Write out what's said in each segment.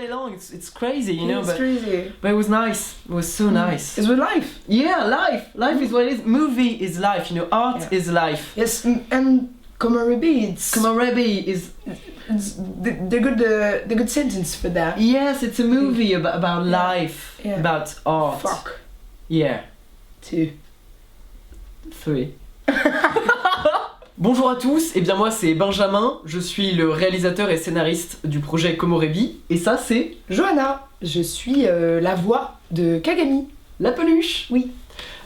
day long. It's crazy, you know. It's crazy. But it was nice. It was so nice. It's with life. Yeah, life is what it is. Movie is life, you know. Art is life. Yes, and Komorebi, is the good sentence for that. yes, it's a movie about life, about art. Fuck. Yeah. 2. 3. Bonjour à tous, et bien moi c'est Benjamin, je suis le réalisateur et scénariste du projet Komorebi, et ça c'est Johanna, je suis la voix de Kagami. la peluche. Oui.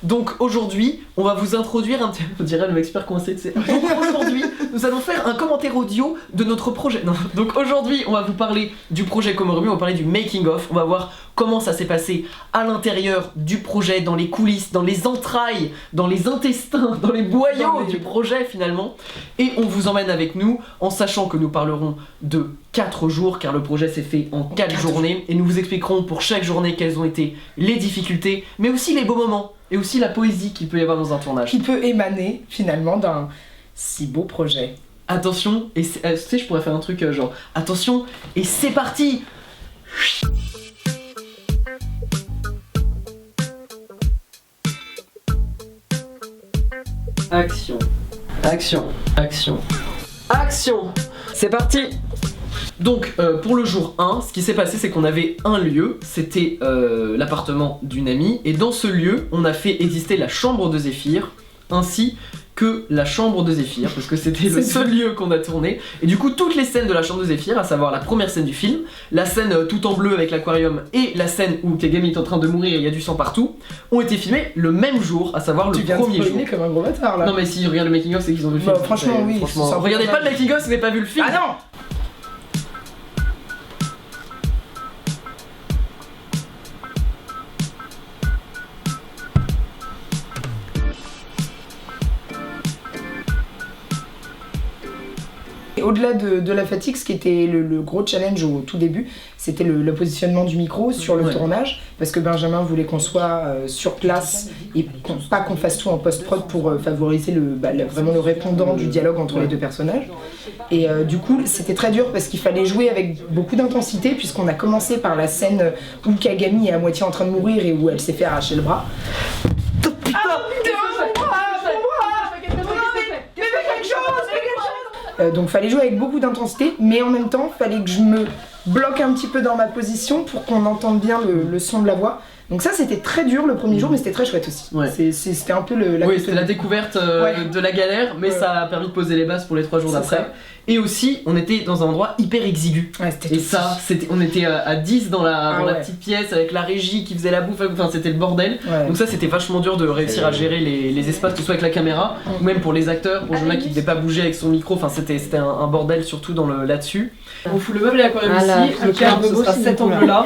Donc aujourd'hui, on va vous introduire un petit peu, on dirait le mec super coincé, tu sais. Donc aujourd'hui, nous allons faire un commentaire audio de notre projet. Non. Donc aujourd'hui, on va vous parler du projet Komorebi, on va parler du making of, on va voir comment ça s'est passé à l'intérieur du projet, dans les coulisses, dans les entrailles, dans les intestins, dans les boyaux du projet finalement. Et on vous emmène avec nous en sachant que nous parlerons de 4 jours car le projet s'est fait en 4 journées et nous vous expliquerons pour chaque journée quelles ont été les difficultés mais aussi les beaux moments et aussi la poésie qu'il peut y avoir dans un tournage. Qui peut émaner finalement d'un si beau projet. Attention, et tu sais je pourrais faire un truc genre attention et c'est parti. Action, action, action, action. C'est parti. Donc pour le jour 1, ce qui s'est passé c'est qu'on avait un lieu, c'était l'appartement d'une amie, et dans ce lieu on a fait exister la chambre de Zéphyr, ainsi que la chambre de Zéphyr, parce que c'était le seul lieu qu'on a tourné, et du coup toutes les scènes de la chambre de Zéphyr, à savoir la première scène du film, la scène tout en bleu avec l'aquarium, et la scène où Kagami est en train de mourir et il y a du sang partout, ont été filmées le même jour, à savoir le premier jour. Comme un gros bâtard là. Non mais si je regarde le making of c'est qu'ils ont vu le film. Bah, franchement oui. Franchement, regardez pas le making of si vous n'avez pas vu le film. Ah non. Et au-delà de la fatigue, ce qui était le gros challenge au tout début, c'était le positionnement du micro sur le tournage, parce que Benjamin voulait qu'on soit sur place et pas qu'on fasse tout en post-prod pour favoriser vraiment le répondant du dialogue entre les deux personnages. Et du coup, c'était très dur parce qu'il fallait jouer avec beaucoup d'intensité, puisqu'on a commencé par la scène où Kagami est à moitié en train de mourir et où elle s'est fait arracher le bras. Donc fallait jouer avec beaucoup d'intensité, mais en même temps fallait que je me bloque un petit peu dans ma position pour qu'on entende bien le son de la voix. Donc ça c'était très dur le premier jour, mais c'était très chouette aussi. Ouais. C'était un peu c'était la découverte de la galère, mais ça a permis de poser les bases pour les 3 jours d'après. Et aussi, on était dans un endroit hyper exigu. Ouais, et ça, on était à 10 dans la petite pièce avec la régie qui faisait la bouffe, enfin c'était le bordel. Ouais. Donc ça c'était vachement dur de réussir à gérer les espaces, que ce soit avec la caméra, ou même pour les acteurs, pour Jonah qui devait pas bouger avec son micro, enfin c'était un bordel surtout là-dessus. On fout le meuble et l'aquarium ici, le cadre ce sera cet angle-là.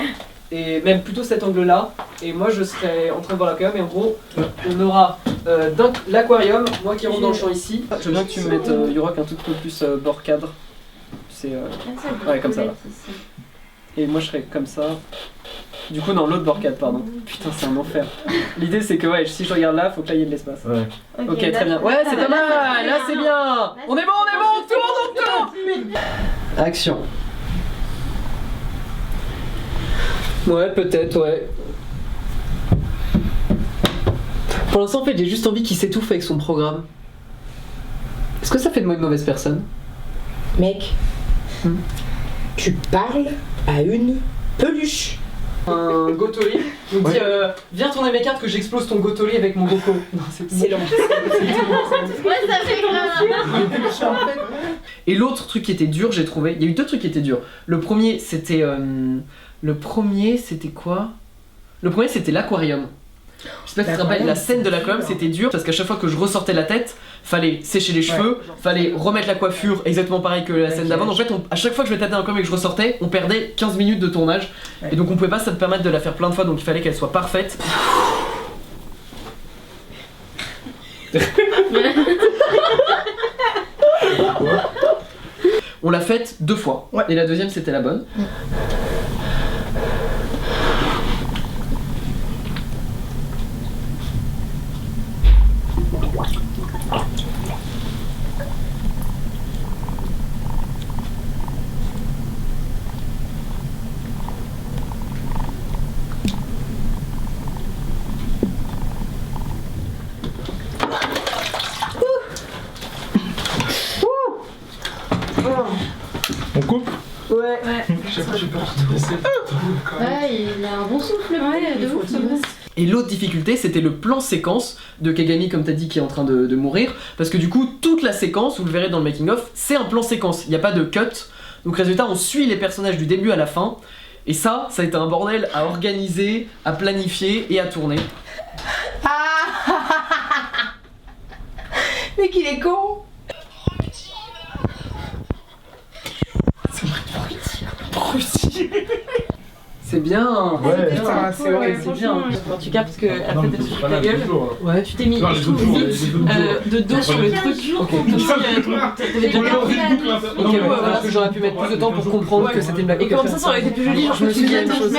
Et même plutôt cet angle-là, et moi je serai en train de voir l'aquarium, et en gros, on aura l'aquarium, moi qui rentre dans le champ ici. Je veux bien que tu me mettes Yurok un tout peu plus bord cadre. C'est ouais, comme ça là. Et moi je serai comme ça. Du coup, non, l'autre bord cadre, pardon. Putain, c'est un enfer. L'idée c'est que ouais, si je regarde là, faut que là il y ait de l'espace. Ouais. Ok, très bien. Ouais, c'est pas mal, là c'est bien. On est bon, tourne. Action. Ouais, peut-être, ouais. Pour l'instant, en fait, j'ai juste envie qu'il s'étouffe avec son programme. Est-ce que ça fait de moi une mauvaise personne? Mec, tu parles à une peluche. Un gotoli. Donc dit, viens tourner mes cartes que j'explose ton gotoli avec mon goko. Non, c'est long. Ouais, ça fait grave. Et l'autre truc qui était dur, j'ai trouvé. Il y a eu 2 trucs qui étaient durs. Le premier, c'était quoi? Le premier, c'était l'aquarium. Je sais pas si tu te rappelles, la scène de l'aquarium, c'était dur parce qu'à chaque fois que je ressortais la tête, fallait sécher les cheveux, fallait remettre la coiffure exactement pareil que la scène d'avant. Donc en fait, à chaque fois que je mettais dans l'aquarium et que je ressortais, on perdait 15 minutes de tournage. Et donc on pouvait pas se permettre de la faire plein de fois, donc il fallait qu'elle soit parfaite. On l'a faite 2 fois, et la deuxième c'était la bonne. Chaque fois, j'ai peur de passer. Ouais, il a un bon souffle, de ouf. Et l'autre difficulté, c'était le plan séquence de Kagami, comme t'as dit, qui est en train de mourir. Parce que du coup, toute la séquence, vous le verrez dans le making-of, c'est un plan séquence. Il n'y a pas de cut. Donc résultat, on suit les personnages du début à la fin. Et ça a été un bordel à organiser, à planifier et à tourner. Mais qu'il est con. C'est bien. Ouais, putain, c'est vrai, c'est bien. En tout cas, parce qu'elle fait des trucs ta gueule. Ouais. Tu t'es mis de dos sur le truc. Comme si t'avais déjà compris. Ok, ouais, parce que j'aurais pu mettre plus de temps pour comprendre que c'était une blague. Et comme ça aurait été plus joli, genre Je me suis dit la tu même chose.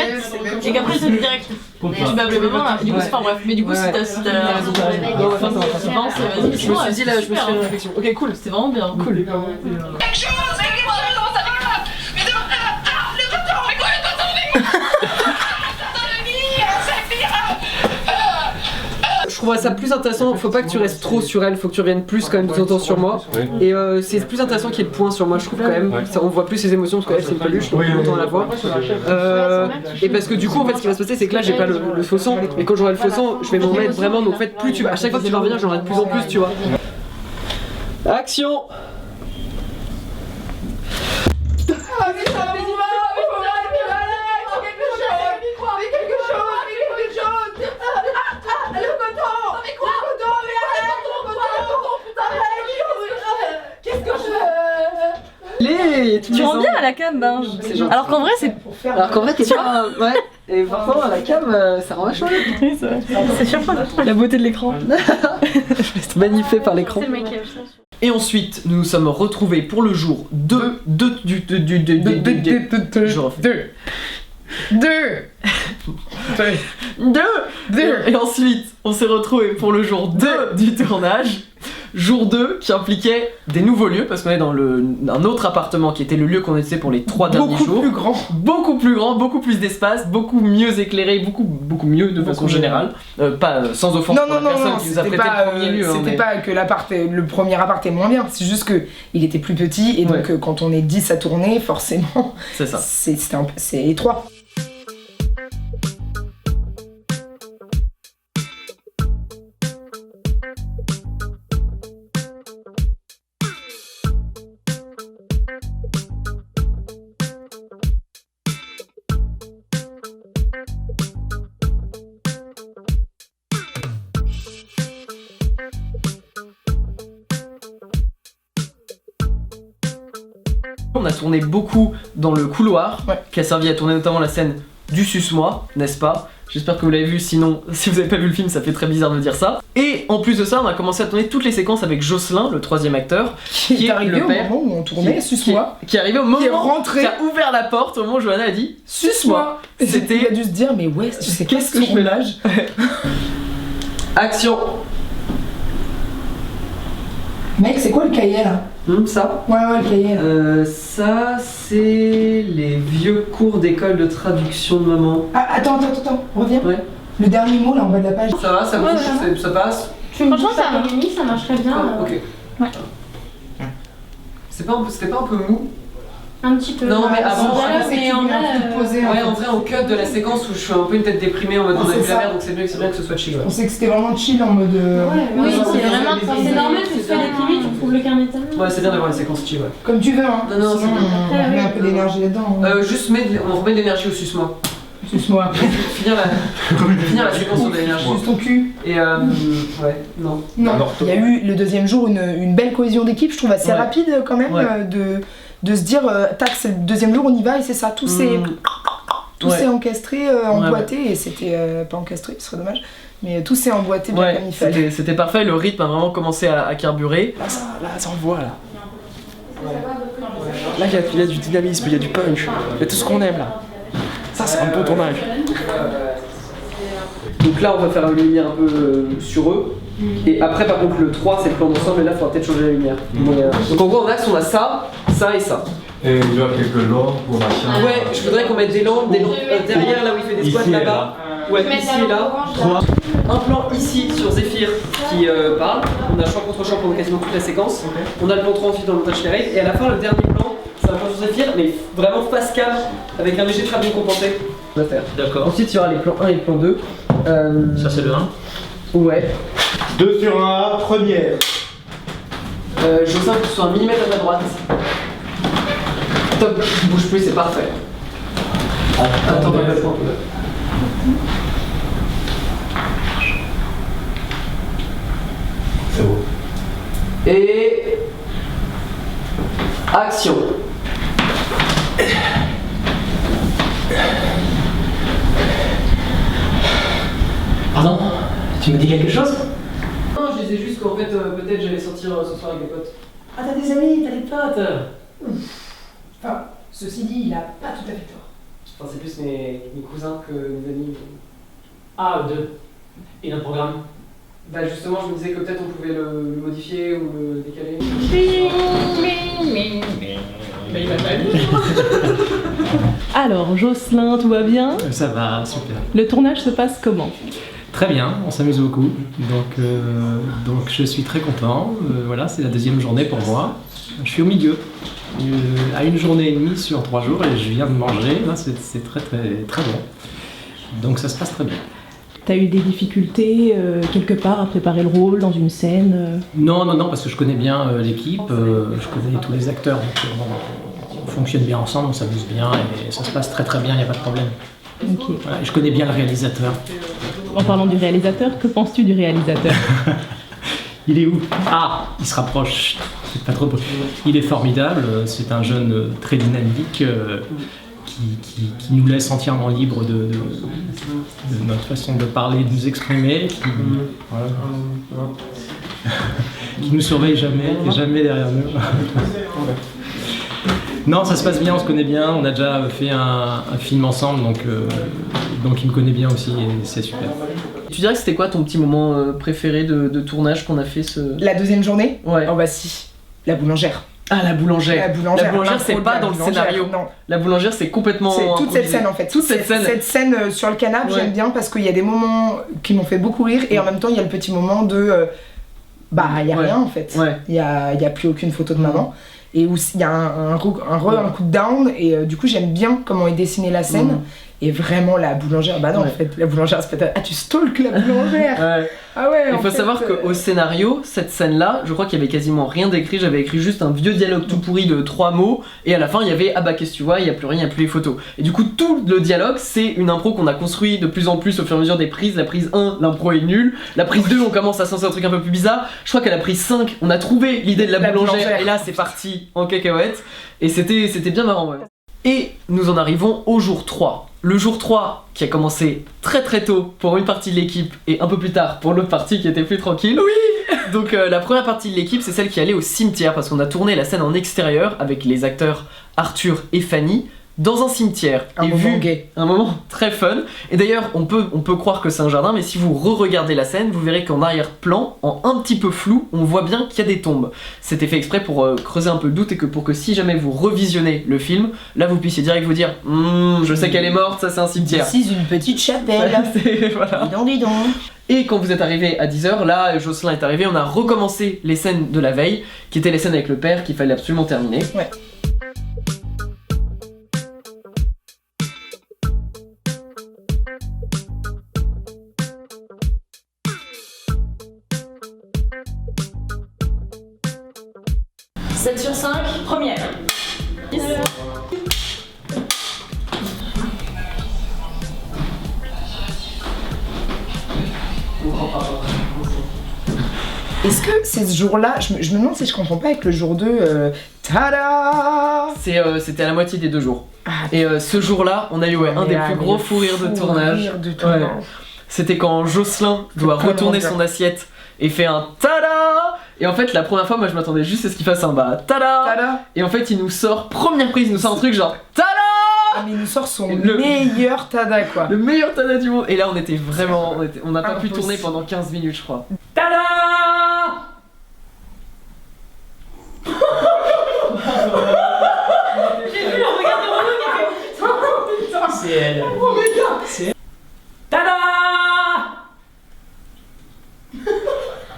et qu'après c'est direct. Tu baves le moment là. Du coup, c'est pas bref. Mais du coup, si t'as raison, Non, ouais, vas-y. Je me suis dit là, je me suis fait une réflexion. Ok, cool. C'était vraiment bien. Cool. Je trouverais ça plus intéressant, faut pas que tu restes trop sur elle, faut que tu reviennes plus quand même de temps en temps sur moi. Et c'est plus intéressant qu'il y ait le point sur moi, je trouve quand même. Ça, on voit plus ses émotions parce qu'elle c'est une peluche, donc on entend la voix. Et parce que du coup en fait ce qui va se passer c'est que là j'ai pas le faux sang, et quand j'aurai le faux sang je vais m'en mettre vraiment, donc en fait plus tu à chaque fois que tu vas revenir j'en aurai de plus en plus, tu vois. Action. Tu rends bien à la cam, ben. Alors qu'en vrai, c'est. Alors qu'en vrai t'es pas. Ouais. Et pourtant à la cam ça rend vachement bien. Oui, c'est vrai. C'est surprenant. La beauté de l'écran. Magnifié par l'écran. C'est le maquillage. Et ensuite nous nous sommes retrouvés pour le jour 2 Et ensuite on s'est retrouvés pour le jour 2 du tournage. Jour 2 qui impliquait des nouveaux lieux parce qu'on est dans un autre appartement qui était le lieu qu'on était pour les 3 derniers jours. Beaucoup plus grand, beaucoup plus d'espace, beaucoup mieux éclairé, beaucoup mieux de façon générale. Pas sans offense pour la personne qui nous a prêté le premier lieu. C'était pas que le premier appart est moins bien, c'est juste que il était plus petit et donc quand on est 10 à tourner, forcément c'est ça. C'est étroit. On a tourné beaucoup dans le couloir, qui a servi à tourner notamment la scène du suce-moi, n'est-ce pas? J'espère que vous l'avez vu, sinon, si vous avez pas vu le film, ça fait très bizarre de dire ça. Et en plus de ça, on a commencé à tourner toutes les séquences avec Jocelyn, le troisième acteur, qui est arrivé au moment où on tournait Suce-moi. Qui est arrivé au moment qui est rentré, qui a ouvert la porte au moment où Johanna a dit Suce-moi. C'était. Il a dû se dire, mais ouais, tu sais qu'est-ce que je fais là? Action. Mec, c'est quoi le cahier là? Ça? Ouais, le cahier là. Ça, c'est les vieux cours d'école de traduction de maman. Ah, attends, reviens. Ouais. Le dernier mot là en bas de la page. Ça va, ça bouge, ça passe. Franchement, ça marcherait bien. Ok. Ouais. C'était pas un peu mou? Un petit peu. Non, mais avant, mais en vrai, en vrai, au cut de la séquence où je suis un peu une tête déprimée en mode on a vu la merde, donc c'est bien que ce soit chill. On sait que c'était vraiment chill en mode. Oui, c'est vraiment. C'est normal que tu fais l'équilibre, tu trouves le carnet de talent. Ouais, c'est bien d'avoir une séquence chill, ouais. Comme tu veux, hein. Non, c'est bien. On met un peu d'énergie là-dedans. Juste on remet de l'énergie au suce-moi. Suce-moi. Finir la séquence sur de l'énergie. Juste ton cul. Et ouais, non. Non, il y a eu le deuxième jour une belle cohésion d'équipe, je trouve assez rapide quand même de se dire tac, c'est le deuxième jour, on y va et c'est ça, tout s'est encastré, emboîté et c'était pas encastré, ce serait dommage, mais tout s'est emboîté bien comme il fallait. C'était parfait, le rythme a vraiment commencé à carburer. Là, ça envoie là. Là, il y a du dynamisme, il y a du punch, il y a tout ce qu'on aime là. Ça, c'est un bon tournage. Donc là, on va faire une lumière un peu sur eux. Et après, par contre, le 3, c'est le plan d'ensemble, et là, il faudra peut-être changer la lumière. Donc en gros, en axe, on a ça et ça. Et il y a quelques lampes ou machin. Ouais, je voudrais qu'on mette des lampes derrière, là où il fait des squats, là-bas. Ouais, ici et là. 3. Un plan ici sur Zéphyr qui parle. On a champ contre champ pendant quasiment toute la séquence. On a le plan 3 ensuite dans le montage carré. Et à la fin, le dernier plan, ça un plan sur Zéphyr, mais vraiment face cam, avec un léger travelling compensé. On va faire. D'accord. Ensuite, il y aura les plans 1 et le plan 2. Ça, c'est le 1. Ouais. 2 sur 1, première. Jocelyn, que tu sois 1 mm à ta droite. Top, tu bouges plus, c'est parfait. Attends, un peu. C'est beau. Et... action. Pardon? Tu me dis quelque chose? Non, je disais juste qu'en fait, peut-être j'allais sortir ce soir avec des potes. Ah, t'as des amis, t'as des potes. Enfin, ceci dit, il a pas tout à fait tort. Enfin, c'est plus mes cousins que mes amis. Ah, 2. Et notre programme? Bah justement, je me disais que peut-être on pouvait le modifier ou le décaler. Mais il va pas bien. Alors, Jocelyn, tout va bien? Ça va, super. Le tournage se passe comment? Très bien, on s'amuse beaucoup. Donc je suis très content. Voilà, c'est la deuxième journée pour moi. Je suis au milieu. À 1 journée et demie sur 3 jours et je viens de manger. Là, c'est très bon. Donc ça se passe très bien. T'as eu des difficultés quelque part à préparer le rôle dans une scène? Non, parce que je connais bien l'équipe, je connais tous les acteurs, donc on fonctionne bien ensemble, on s'amuse bien et ça se passe très bien, il n'y a pas de problème. Ok. Voilà, et je connais bien le réalisateur. En parlant du réalisateur, que penses-tu du réalisateur? Il est où? Ah, il se rapproche. C'est pas trop. Il est formidable, c'est un jeune très dynamique qui nous laisse entièrement libre de notre façon de parler, de nous exprimer, qui nous surveille jamais derrière nous. Non, ça se passe bien, on se connaît bien, on a déjà fait un film ensemble, donc il me connaît bien aussi et c'est super. Tu dirais que c'était quoi ton petit moment préféré de tournage qu'on a fait La deuxième journée? Ouais. Oh bah si, la boulangère. Ah, la boulangère. La boulangère, c'est pas dans le scénario. Non. La boulangère, c'est complètement. C'est toute cette improvisé. scène en fait. Toute cette scène. Cette scène sur le canapé, j'aime bien parce qu'il y a des moments qui m'ont fait beaucoup rire et en même temps il y a le petit moment de. Bah, il y a rien en fait. Ouais. Il y a plus aucune photo de maman. Et où il y a un coup de down et du coup j'aime bien comment est dessinée la scène. Et vraiment la boulangère, bah non en fait, la boulangère c'est peut-être. Ah tu stalk la boulangère. Ouais. Ah ouais. Il faut savoir qu'au scénario, cette scène-là, je crois qu'il y avait quasiment rien d'écrit, j'avais écrit juste un vieux dialogue tout pourri de 3 mots, et à la fin il y avait ah bah qu'est-ce que tu vois, il y a plus rien, il y a plus les photos. Et du coup tout le dialogue c'est une impro qu'on a construit de plus en plus au fur et à mesure des prises. La prise 1, l'impro est nulle. La prise 2, on commence à sentir un truc un peu plus bizarre. Je crois qu'à la prise 5, on a trouvé l'idée de la boulangère, et là c'est parti en cacahuète, et c'était bien marrant. Ouais. Et nous en arrivons au jour 3. Le jour 3 qui a commencé très tôt pour une partie de l'équipe et un peu plus tard pour l'autre partie qui était plus tranquille. Oui. Donc la première partie de l'équipe c'est celle qui allait au cimetière parce qu'on a tourné la scène en extérieur avec les acteurs Arthur et Fanny dans un cimetière. Un moment gay. Un moment très fun. Et d'ailleurs on peut croire que c'est un jardin mais si vous re-regardez la scène vous verrez qu'en arrière-plan, en un petit peu flou, on voit bien qu'il y a des tombes. C'était fait exprès pour creuser un peu le doute et que pour que si jamais vous revisionnez le film, là vous puissiez direct vous dire je sais qu'elle est morte, ça c'est un cimetière. Ici une petite chapelle. Voilà. Dis donc. Et quand vous êtes arrivé à 10h, là Jocelyn est arrivé, on a recommencé les scènes de la veille, qui étaient les scènes avec le père qu'il fallait absolument terminer. Ouais. Sept sur 5, première. Est-ce que c'est ce jour-là, je me demande si je comprends pas avec le jour 2, tada. C'était à la moitié des 2 jours. Ah, Et ce jour-là, on a eu un des plus gros fous rires de tournage. Ouais. C'était quand Jocelyn doit retourner son assiette et fait un tada. Et en fait la première fois moi je m'attendais juste à ce qu'il fasse un bah tada. Et en fait il nous sort, première prise, il nous sort un truc genre tada. Ah mais il nous sort son meilleur tada quoi. Le meilleur tada du monde. Et là on était vraiment, on n'a pas pu tourner pendant 15 minutes je crois. Tada! J'ai vu le regard de Renaud qui a fait. C'est elle. C'est elle. Tada!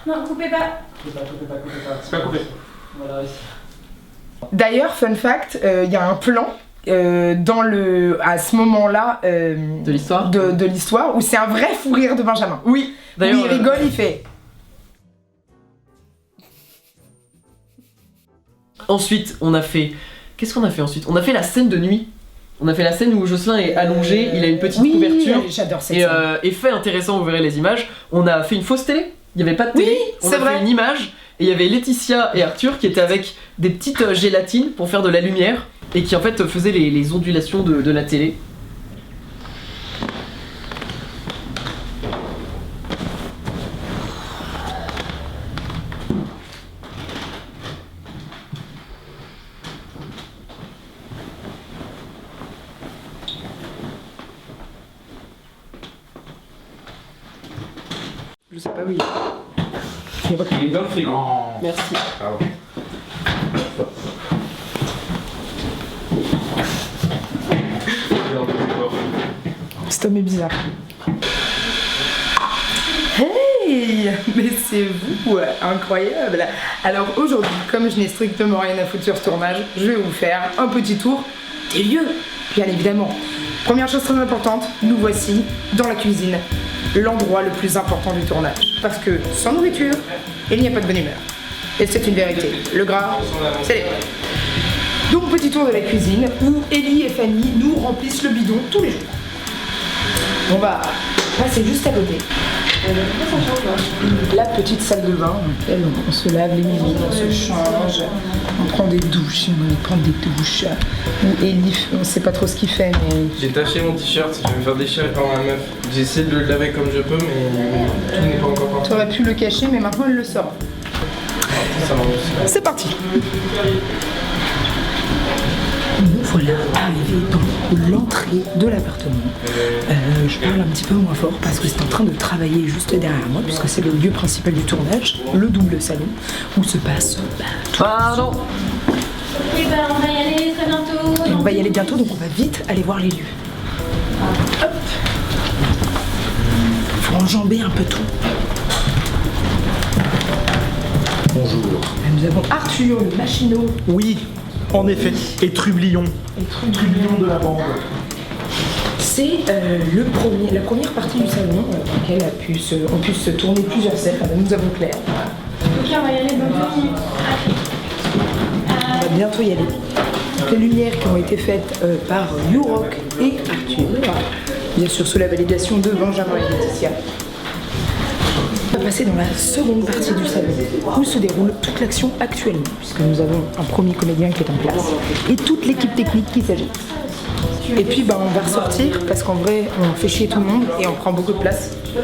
Non, coupez pas. Coupez pas. C'est pas coupé. Voilà. D'ailleurs, fun fact, il y a un plan à ce moment-là de l'histoire de l'histoire où c'est un vrai fou rire de Benjamin. Oui. D'ailleurs, il rigole, il fait. Ensuite, on a fait. Qu'est-ce qu'on a fait ensuite? On a fait la scène de nuit. On a fait la scène où Jocelyn est allongé, il a une petite couverture. J'adore cette scène. Et fait intéressant, vous verrez les images. On a fait une fausse télé. Il n'y avait pas de télé. On a fait une image. Et il y avait Laetitia et Arthur qui étaient avec des petites gélatines pour faire de la lumière. Et qui en fait faisaient les ondulations de la télé. Je sais pas où il est. Il est dans le frigo. Merci. Cet homme est bizarre. Hey, mais c'est vous, incroyable. Alors aujourd'hui, comme je n'ai strictement rien à foutre sur ce tournage, je vais vous faire un petit tour des lieux, bien évidemment. Première chose très importante, nous voici dans la cuisine, l'endroit le plus important du tournage. Parce que sans nourriture, il n'y a pas de bonne humeur. Et c'est une vérité, le gras, c'est les vrais. Donc petit tour de la cuisine où Ellie et Fanny nous remplissent le bidon tous les jours. On va passer juste à côté. La petite salle de bain, on se lave les mimines, on se change, on prend des douches, on prend des douches. Où Ellie, on sait pas trop ce qu'il fait, mais... J'ai taché mon t-shirt, je vais me faire déchirer par ma meuf. J'essaie de le laver comme je peux, mais tout n'est pas encore parti. T'aurais pu le cacher, mais maintenant elle le sort. Ça m'en C'est parti. Nous voilà arrivés dans l'entrée de l'appartement. Je parle un petit peu moins fort parce que c'est en train de travailler juste derrière moi, puisque c'est le lieu principal du tournage, le double salon, où se passe tout. Pardon. Oui, bah on va y aller très bientôt. Et on va y aller bientôt, donc on va vite aller voir les lieux. Hop. Faut enjamber un peu tout. Bonjour. Nous avons Arthur, le machinot. Oui, en effet, et Trublion. Trublion de la bande. C'est la première partie du salon dans laquelle on puisse se tourner plusieurs scènes. Enfin, nous avons Claire. Ok, on va y aller bientôt. On va bientôt y aller. Donc, les lumières qui ont été faites par YouRock et Arthur. Bien sûr, sous la validation de Benjamin et Laetitia. On va passer dans la seconde partie du salon où se déroule toute l'action actuellement, puisque nous avons un premier comédien qui est en place et toute l'équipe technique qui s'agite. Et puis on va ressortir parce qu'en vrai on fait chier tout le monde et on prend beaucoup de place. C'est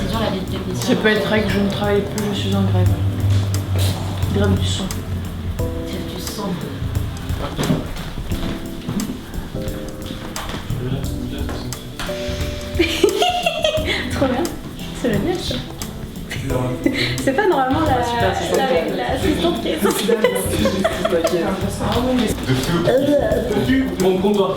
dur la vie de technicien. Ça peut être vrai que je ne travaille plus, je suis en grève. Grève du sang. Grève du sang. Trop bien. C'est le mieux. C'est pas normalement l'assistante qui est censée. Mon comptoir.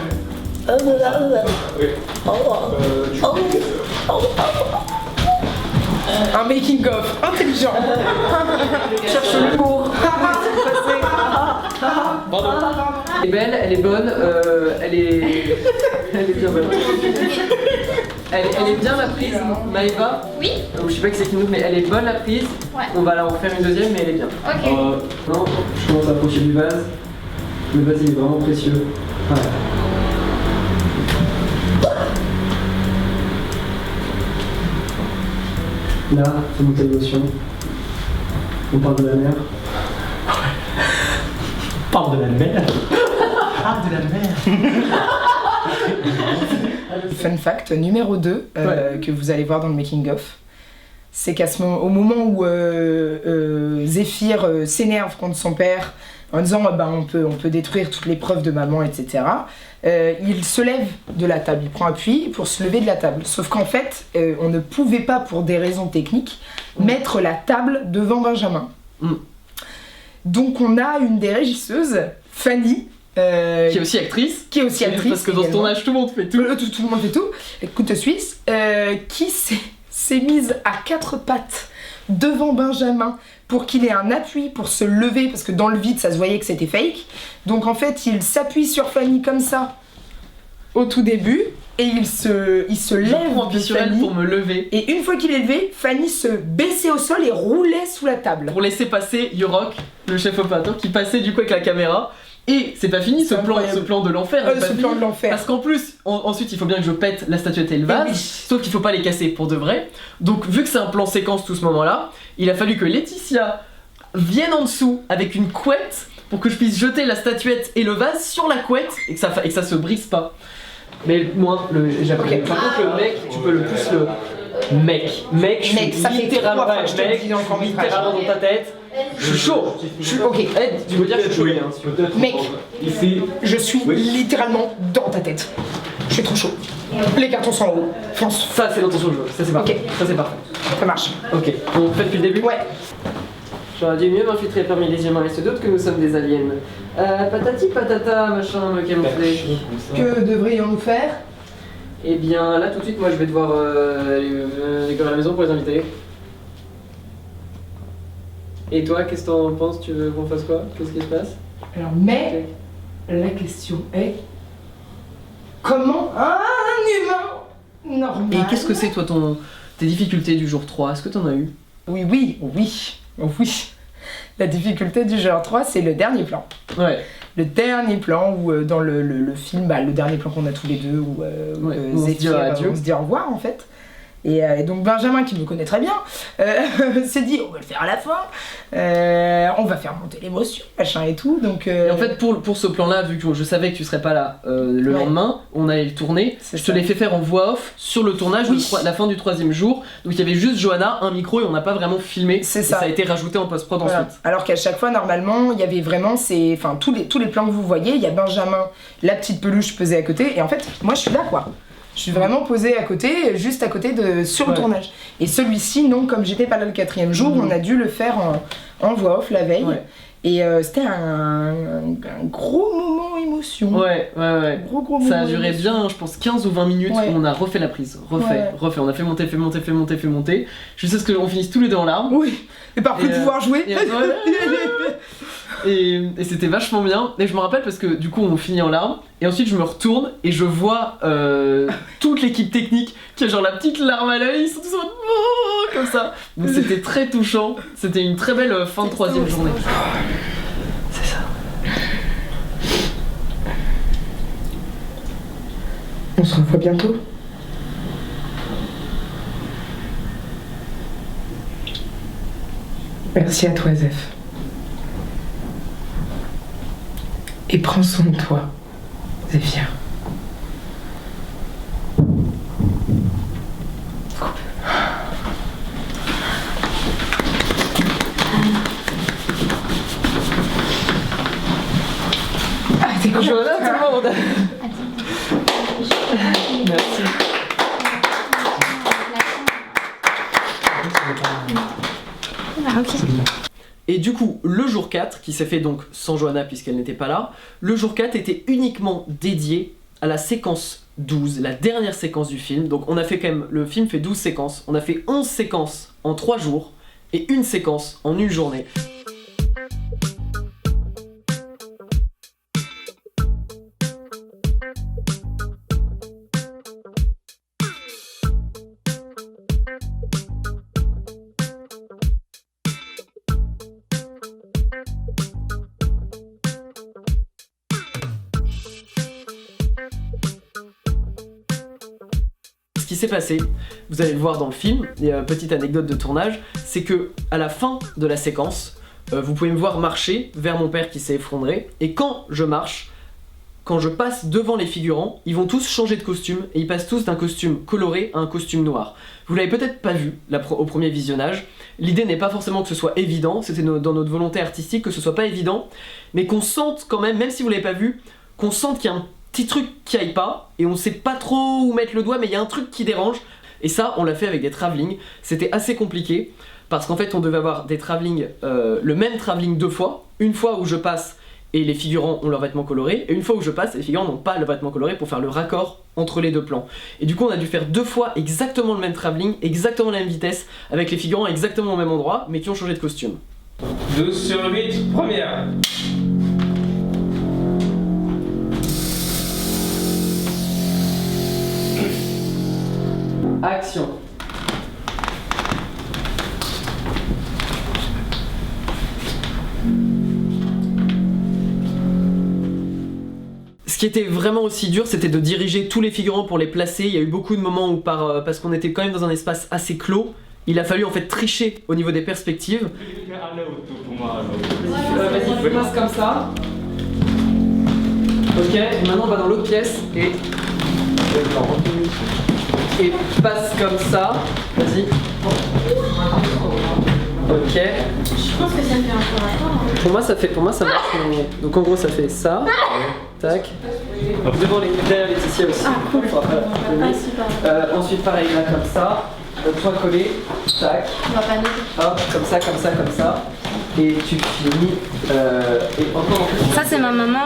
Un making of intelligent. Cherche l'humour. Elle est belle, elle est bonne, elle est bien bonne. Elle est bien la prise, Maëva. Oui. Je sais pas que c'est qui nous, mais elle est bonne la prise. Ouais. On va la refaire une deuxième, mais elle est bien. Ok. Non, je commence à approcher du vase. Le vase il est vraiment précieux. Voilà. Là, c'est monter l'émotion. On parle de la mer. On parle de la mer. Ah, de la mer. Fun fact numéro 2 que vous allez voir dans le making of, c'est au moment où Zéphyr s'énerve contre son père en disant on peut détruire toutes les preuves de maman, etc. Il se lève de la table, il prend appui pour se lever de la table. Sauf qu'en fait, on ne pouvait pas, pour des raisons techniques, mettre la table devant Benjamin. Donc on a une des régisseuses, Fanny, qui est aussi actrice. Parce que dans ce tournage, tout le monde fait tout. Tout le monde fait tout. Couteau suisse, qui s'est mise à 4 pattes devant Benjamin pour qu'il ait un appui pour se lever, parce que dans le vide, ça se voyait que c'était fake. Donc en fait, il s'appuie sur Fanny comme ça au tout début, et il se lève en sur elle pour me lever. Et une fois qu'il est levé, Fanny se baissait au sol et roulait sous la table. Pour laisser passer Yorok, le chef opérateur, qui passait du coup avec la caméra. Et c'est pas fini ce plan de l'enfer. Plan de l'enfer. Parce qu'en plus, ensuite il faut bien que je pète la statuette et le vase, sauf qu'il faut pas les casser pour de vrai. Donc vu que c'est un plan séquence tout ce moment-là, il a fallu que Laetitia vienne en dessous avec une couette pour que je puisse jeter la statuette et le vase sur la couette et que ça se brise pas. Mais moi, j'apprécie. Par contre, le mec, tu peux le plus le. Mec, je suis ça fait littéralement littéralement dans ta tête. Je suis chaud. Ok. Tu veux dire que je suis chaud, hein, mec, je suis littéralement dans ta tête. Je suis trop chaud. Les cartons sont en haut. Fonce. Ça, c'est l'intention du jeu. Ça, c'est parfait. Ça, c'est parfait. Ça marche. Ok. On fait depuis le début. Ouais. J'aurais dû mieux m'infiltrer parmi les humains et se doute que nous sommes des aliens. Patati patata, machin, me camoufler. Que devrions-nous faire? Eh bien, là, tout de suite, moi, je vais devoir décorer la maison pour les inviter. Et toi, qu'est-ce que t'en penses? Tu veux qu'on fasse quoi? Qu'est-ce qui se passe? Alors, mais la question est comment un humain normal... Et qu'est-ce que c'est, toi, tes difficultés du jour 3? Est-ce que t'en as eu? Oui. La difficulté du jour 3, c'est le dernier plan. Ouais. Le dernier plan où dans le film, le dernier plan qu'on a tous les deux, où Zéphyr, on se dit au revoir en fait. Et donc Benjamin, qui me connaît très bien, s'est dit on va le faire à la fin, on va faire monter l'émotion, machin et tout. Donc, Et en fait pour ce plan-là, vu que je savais que tu serais pas là le lendemain, on allait le tourner, je te l'ai fait faire en voix off sur le tournage de la fin du 3e jour. Donc il y avait juste Johanna, un micro et on n'a pas vraiment filmé. C'est ça. Et ça a été rajouté en post-prod ensuite. Alors qu'à chaque fois, normalement, il y avait vraiment tous les plans que vous voyez, il y a Benjamin, la petite peluche posée à côté, et en fait, moi je suis là quoi. Je suis vraiment posée à côté, juste à côté sur le tournage. Et celui-ci, non, comme j'étais pas là le 4e jour, on a dû le faire en voix off la veille. Ouais. Et c'était un gros moment émotion. Ouais. Gros moment. Ça a duré bien, je pense, 15 ou 20 minutes. Ouais. On a refait la prise. Refait. On a fait monter. Jusqu'à ce qu'on finisse tous les deux en larmes. Oui. Et par plus pouvoir jouer. Et c'était vachement bien. Et je me rappelle parce que du coup on finit en larmes. Et ensuite je me retourne et je vois toute l'équipe technique qui a genre la petite larme à l'œil. Ils sont tous en mode comme ça. Donc c'était très touchant. C'était une très belle fin de 3e journée. C'est ça. On se revoit bientôt. Merci à toi, Zef. Et prends soin de toi, Zéphyr. C'est cool. Je reviens tout le monde. Merci. Et du coup, le jour 4, qui s'est fait donc sans Johanna puisqu'elle n'était pas là, le jour 4 était uniquement dédié à la séquence 12, la dernière séquence du film. Donc on a fait quand même, le film fait 12 séquences, on a fait 11 séquences en 3 jours et une séquence en une journée. Ce qui s'est passé, vous allez le voir dans le film, et petite anecdote de tournage, c'est que à la fin de la séquence, vous pouvez me voir marcher vers mon père qui s'est effondré, et quand je marche, quand je passe devant les figurants, ils vont tous changer de costume, et ils passent tous d'un costume coloré à un costume noir. Vous l'avez peut-être pas vu au premier visionnage, l'idée n'est pas forcément que ce soit évident, c'était dans notre volonté artistique que ce soit pas évident, mais qu'on sente quand même si vous l'avez pas vu, qu'on sente qu'il y a un petit truc qui aille pas, et on sait pas trop où mettre le doigt, mais il y a un truc qui dérange, et ça on l'a fait avec des travelling. C'était assez compliqué, parce qu'en fait on devait avoir des travelling, le même travelling 2 fois, une fois où je passe et les figurants ont leurs vêtements colorés, et une fois où je passe, les figurants n'ont pas le vêtement coloré pour faire le raccord entre les deux plans. Et du coup on a dû faire 2 fois exactement le même travelling, exactement la même vitesse, avec les figurants exactement au même endroit, mais qui ont changé de costume. 12 sur 8, première. Action. Ce qui était vraiment aussi dur, c'était de diriger tous les figurants pour les placer. Il y a eu beaucoup de moments où, parce qu'on était quand même dans un espace assez clos, il a fallu en fait tricher au niveau des perspectives. Vas-y, passe comme ça. Ok, et maintenant on va dans l'autre pièce et passe comme ça. Vas-y. Ok. Je pense que ça me fait un peu rapport. Pour moi ça marche. Donc en gros ça fait ça. Tac. Derrière Laetitia aussi. Ah cool. Ah super. Ensuite pareil là comme ça. Toi collé. Tac. On va pas noter. Hop, comme ça, comme ça, comme ça. Et tu finis. Et encore. Ça c'est ma maman.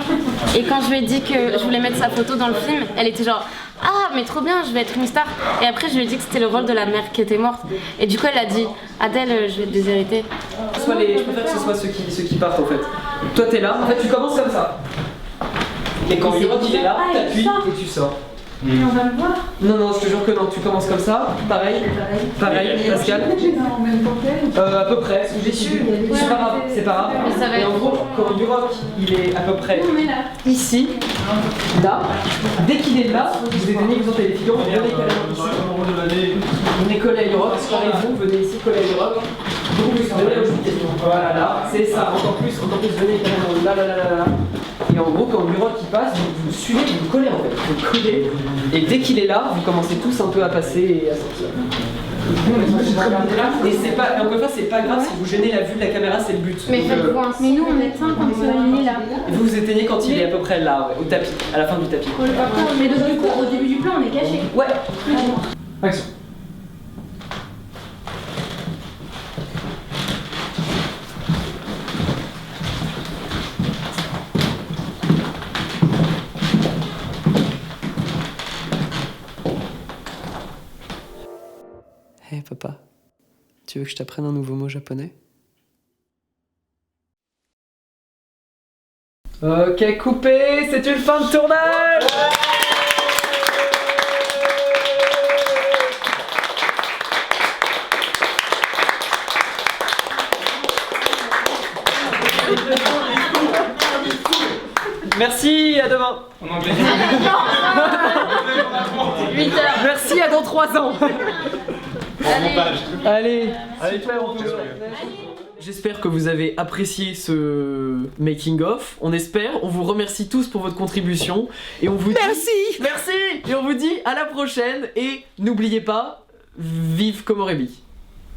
Et quand je lui ai dit que je voulais mettre sa photo dans le film, elle était genre ah mais trop bien, je vais être une star. Et après je lui ai dit que c'était le rôle de la mère qui était morte. Et du coup elle a dit Adèle, je vais te déshériter. Je préfère que ce soit ceux qui partent en fait. Toi t'es là, en fait tu commences comme ça. Et quand Yurok il est là, t'appuies et tu sors. Et on va le voir. Non, je te jure que non, tu commences comme ça, pareil, Pascal. À peu près, c'est pas grave. Et en gros, quand Yurok il est à peu près ici, là, dès qu'il est là, vous venez vous entendez les figurants, venez carrément ici. Venez coller à Yurok, vous venez ici coller à Yurok. Voilà, là, c'est ça, encore plus, venez carrément là. Et en gros, quand Yurok il passe, vous suivez, vous collez en fait, vous collez. Et dès qu'il est là, vous commencez tous un peu à passer et à sortir. Et c'est pas, encore une fois, c'est pas grave si vous gênez la vue de la caméra, c'est le but. Mais nous on éteint quand il est là. Vous vous éteignez quand il est à peu près là, ouais, au tapis, à la fin du tapis. Mais donc du coup, au début du plan, on est caché. Ouais. Action. Hey papa, tu veux que je t'apprenne un nouveau mot japonais? Ok, coupé, c'est une fin de tournage. Merci, à demain. En anglais. 8h. Merci, à dans 3 ans. Allez, super, on peut. J'espère que vous avez apprécié ce making of. On espère. On vous remercie tous pour votre contribution et on vous dit merci. Et on vous dit à la prochaine et n'oubliez pas, vive Komorebi.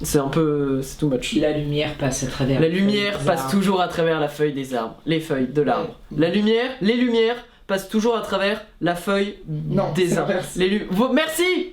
C'est un peu, c'est too much. La lumière passe à travers. La lumière passe toujours à travers la feuille des arbres, les feuilles de l'arbre. La lumière, les lumières passent toujours à travers la feuille des arbres. Merci.